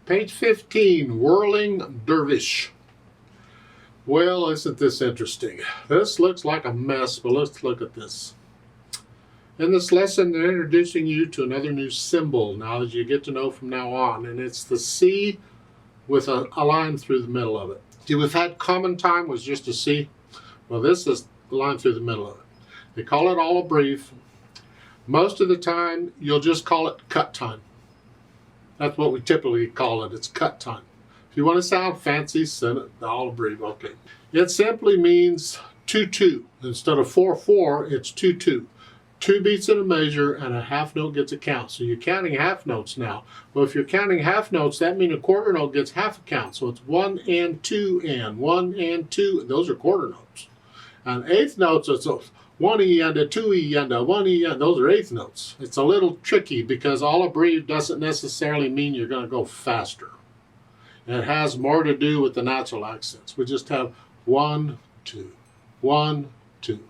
Page 15, Whirling Dervish. Well, isn't this interesting? This looks like a mess, but let's look at this. In this lesson, they're introducing you to another new symbol now that you get to know from now on, and it's the C with a line through the middle of it. See, we've had common time was just a C. Well, this is a line through the middle of it. They call it all a brief. Most of the time, you'll just call it cut time. That's what we typically call it. It's cut time. If you want to sound fancy, send it all a brief. Okay. It simply means 2-2. Instead of 4-4, it's 2-2. 2 beats in a measure and a half note gets a count. So you're counting half notes now. Well, if you're counting half notes, that means a quarter note gets half a count. So it's 1 and 2 and 1 and 2. Those are quarter notes. And eighth notes, it's 1E and a 2E and a 1E and those are eighth notes. It's a little tricky because all abbreviated doesn't necessarily mean you're going to go faster. It has more to do with the natural accents. We just have 1, 2, 1, 2,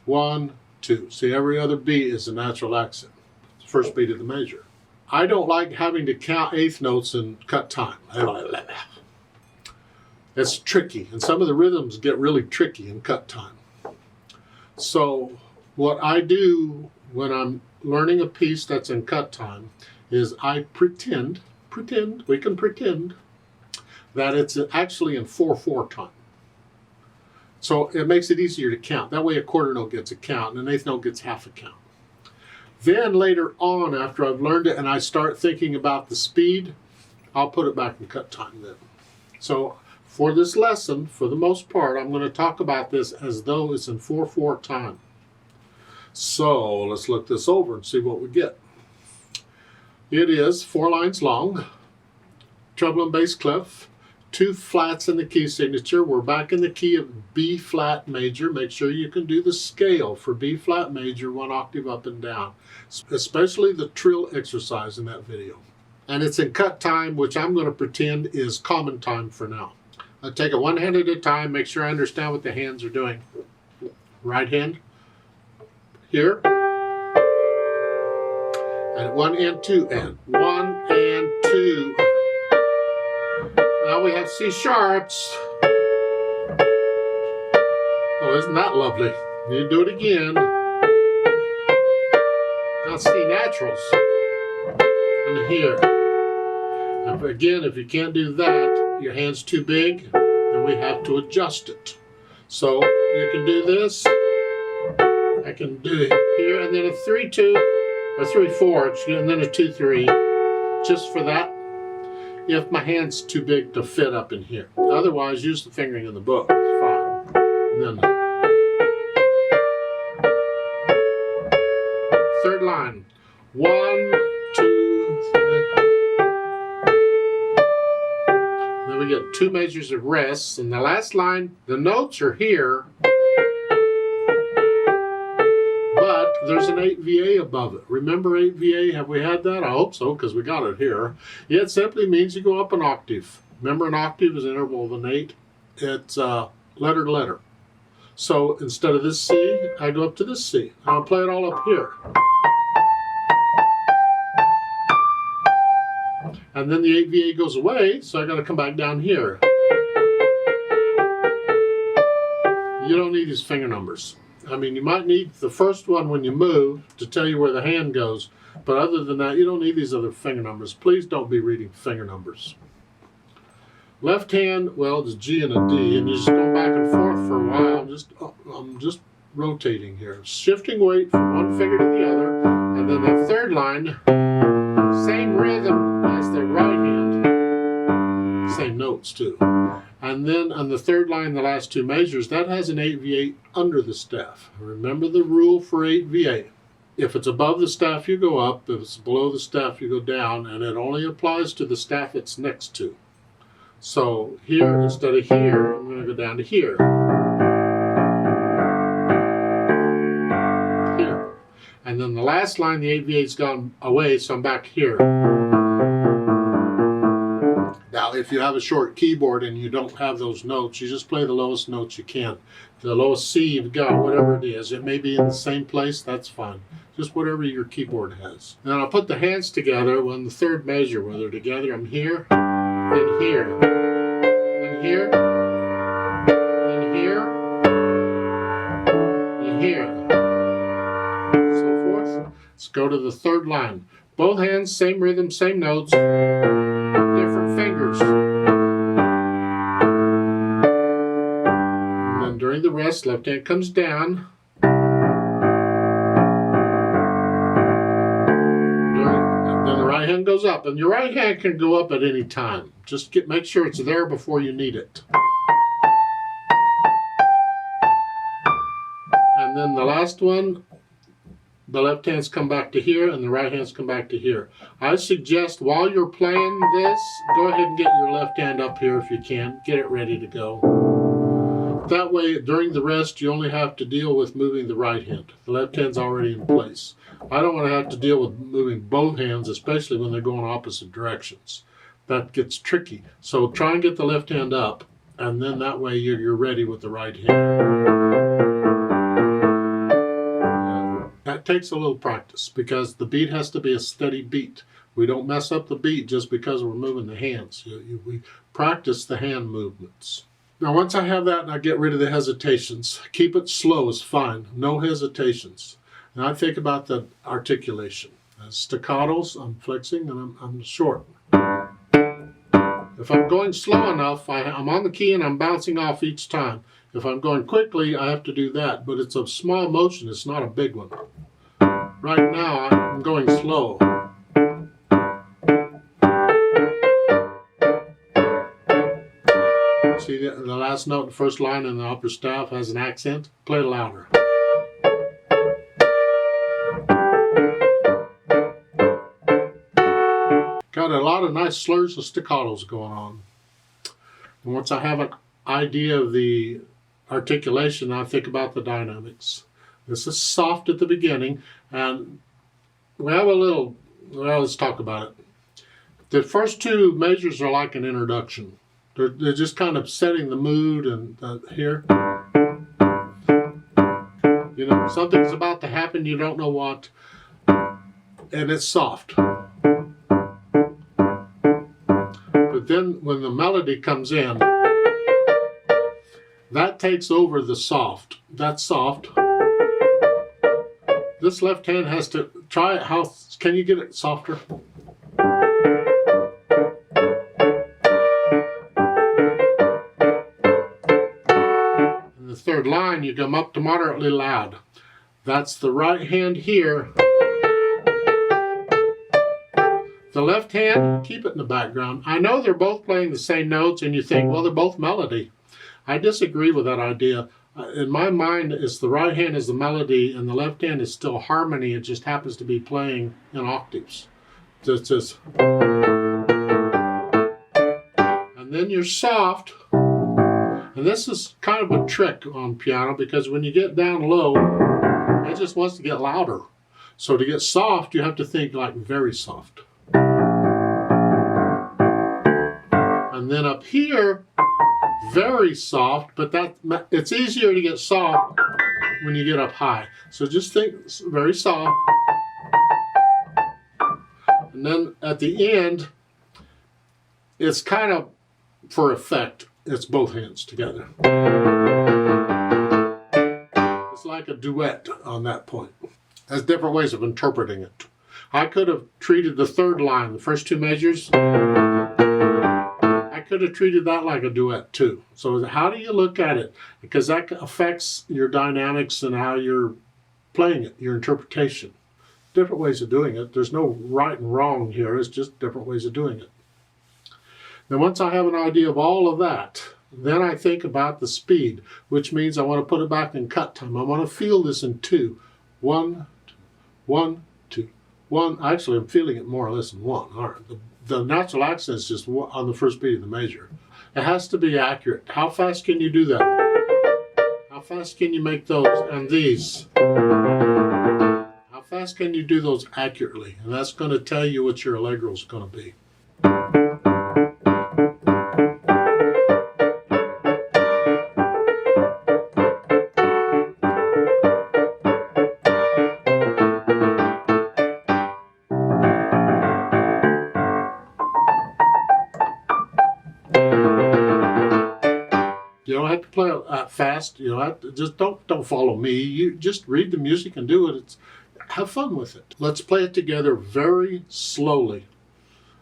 1, 2. See, every other beat is a natural accent. It's the first beat of the measure. I don't like having to count eighth notes in cut time. It's tricky, and some of the rhythms get really tricky in cut time. So what I do when I'm learning a piece that's in cut time is I pretend, we can pretend that it's actually in 4/4 time. So it makes it easier to count. That way a quarter note gets a count and an eighth note gets half a count. Then later on, after I've learned it and I start thinking about the speed, I'll put it back in cut time then. So for this lesson, for the most part, I'm going to talk about this as though it's in 4/4 time. So let's look this over and see what we get. It is 4 lines long, treble and bass clef, 2 flats in the key signature. We're back in the key of B flat major. Make sure you can do the scale for B flat major 1 octave up and down, especially the trill exercise in that video. And it's in cut time, which I'm going to pretend is common time for now. I'll take it one hand at a time, make sure I understand what the hands are doing. Right hand here, and 1 and 2 and 1 and 2. Now we have C sharps. Oh, isn't that lovely? You do it again. Now C naturals. And here. And again, if you can't do that, your hand's too big, then we have to adjust it. So you can do this. I can do it here, and then a 3-2 or 3-4, and then a 2-3, just for that. If my hand's too big to fit up in here. Otherwise, use the fingering in the book. It's fine. And then third line. 1, 2, 3. Then we get 2 measures of rests. And the last line, the notes are here, but there's an 8VA above it. Remember 8VA? Have we had that? I hope so, because we got it here. It simply means you go up an octave. Remember, an octave is an interval of an 8. It's letter to letter. So instead of this C, I go up to this C. I'll play it all up here. And then the 8VA goes away, so I got to come back down here. You don't need these finger numbers. I mean, you might need the first one when you move to tell you where the hand goes, but other than that, you don't need these other finger numbers. Please don't be reading finger numbers. Left hand, well, it's G and a D, and you just go back and forth for a while. I'm just rotating here. Shifting weight from one finger to the other, and then the third line, same rhythm as the right hand, same notes too. And then on the third line, the last 2 measures, that has an 8VA under the staff. Remember the rule for 8VA. If it's above the staff, you go up. If it's below the staff, you go down. And it only applies to the staff it's next to. So here, instead of here, I'm going to go down to here. Here. And then the last line, the 8VA's gone away, so I'm back here. Now, if you have a short keyboard and you don't have those notes, you just play the lowest notes you can. The lowest C you've got, whatever it is. It may be in the same place, that's fine. Just whatever your keyboard has. Then I'll put the hands together when the third measure, when they're together, I'm here. then here, then here, then here, then here, so forth. Let's go to the third line. Both hands, same rhythm, same notes, different fingers. And then during the rest, left hand comes down. Then the right hand goes up, and your right hand can go up at any time. Just make sure it's there before you need it. And then the last one, the left hands come back to here and the right hands come back to here. I suggest while you're playing this, go ahead and get your left hand up here if you can. Get it ready to go. That way, during the rest, you only have to deal with moving the right hand. The left hand's already in place. I don't want to have to deal with moving both hands, especially when they're going opposite directions. That gets tricky. So try and get the left hand up, and then that way you're ready with the right hand. That takes a little practice because the beat has to be a steady beat. We don't mess up the beat just because we're moving the hands. We practice the hand movements. Now once I have that and I get rid of the hesitations, keep it slow is fine. No hesitations. And I think about the articulation. As staccatos, I'm flexing and I'm short. If I'm going slow enough, I'm on the key and I'm bouncing off each time. If I'm going quickly, I have to do that, but it's a small motion, it's not a big one. Right now, I'm going slow. See the last note, the first line in the upper staff has an accent? Play it louder. Got a lot of nice slurs and staccatos going on. And once I have an idea of the articulation, I think about the dynamics. This is soft at the beginning, and we have a little, well, let's talk about it. The first two measures are like an introduction. They're just kind of setting the mood and here. You know, something's about to happen, you don't know what, and it's soft. But then when the melody comes in, that takes over the soft. That's soft. This left hand has to try it. How can you get it softer? In the third line, you come up to moderately loud. That's the right hand here. The left hand, keep it in the background. I know they're both playing the same notes and you think, well, they're both melody. I disagree with that idea. In my mind, it's the right hand is the melody and the left hand is still harmony. It just happens to be playing in octaves. It's just. And then you're soft. And this is kind of a trick on piano because when you get down low, it just wants to get louder. So to get soft, you have to think like very soft. And then up here, very soft, but it's easier to get soft when you get up high. So just think very soft. And then at the end, it's kind of for effect. It's both hands together. It's like a duet on that point. There's different ways of interpreting it. I could have treated the third line, the first two measures, I could have treated that like a duet too. So how do you look at it? Because that affects your dynamics and how you're playing it, your interpretation. Different ways of doing it. There's no right and wrong here. It's just different ways of doing it. Then once I have an idea of all of that, then I think about the speed, which means I want to put it back in cut time. I want to feel this in 2. 1, 1, 2, 1. Actually, I'm feeling it more or less in 1. All right. The natural accent is just on the first beat of the measure. It has to be accurate. How fast can you do that? How fast can you make those and these? How fast can you do those accurately? And that's going to tell you what your allegro is going to be. have to play it fast. You know, just don't follow me. You just read the music and do it. Have fun with it. Let's play it together very slowly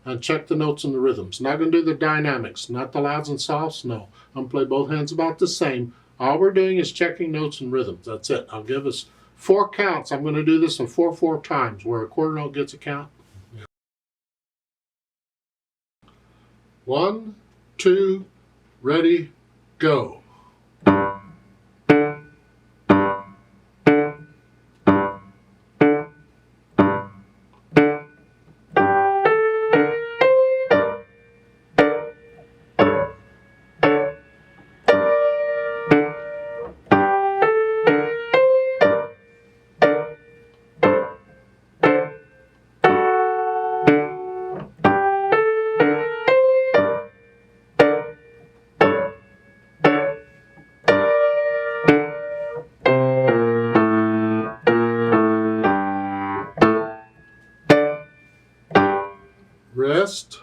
and check the notes and the rhythms. Not going to do the dynamics, not the louds and softs. No, I'm going to play both hands about the same. All we're doing is checking notes and rhythms. That's it. I'll give us 4 counts. I'm going to do this in 4/4 times, where a quarter note gets a count. 1, 2, ready, go. Rest.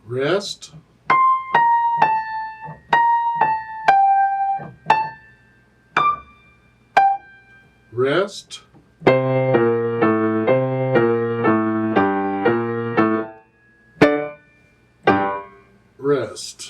Rest. Rest. Rest.